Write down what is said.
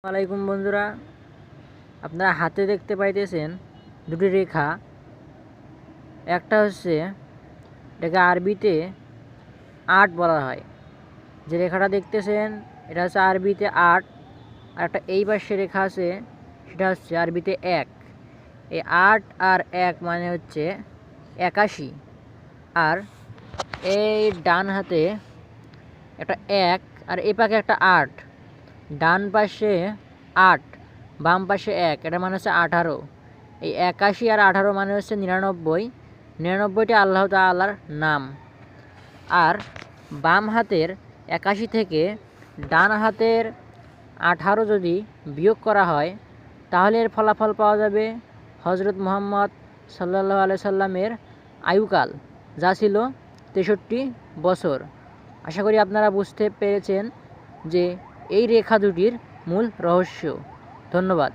আলাইকুম বন্ধুরা, আপনারা হাতে দেখতে পাইতেছেন দুটি রেখা। একটা হচ্ছে এটাকে আরবিতে ৮ বলা হয়। যে রেখাটা দেখতেছেন এটা হচ্ছে আরবিতে ৮, আর একটা এই পাশে রেখা আছে সেটা হচ্ছে আরবিতে ১। এই ৮ আর ১ মানে হচ্ছে ৮১। আর এই ডান হাতে একটা ১ আর এই পাশে একটা ৮, ডান পাশে ৮ বাম পাশে ১, এটা মানে হচ্ছে ১৮। এই ৮১ আর ১৮ মানে হচ্ছে ৯৯। ৯৯টি আল্লাহ তাআলার নাম। আর বাম হাতের ৮১ থেকে ডান হাতের ১৮ যদি বিয়োগ করা হয় তাহলে এর ফলাফল পাওয়া যাবে হজরত মুহাম্মদ সাল্লাল্লাহু আলাইহি সাল্লামের আয়ুকাল, যা ছিল ৬৩ বছর। আশা করি আপনারা বুঝতে পেরেছেন যে এই রেখা দুটির মূল রহস্য। ধন্যবাদ।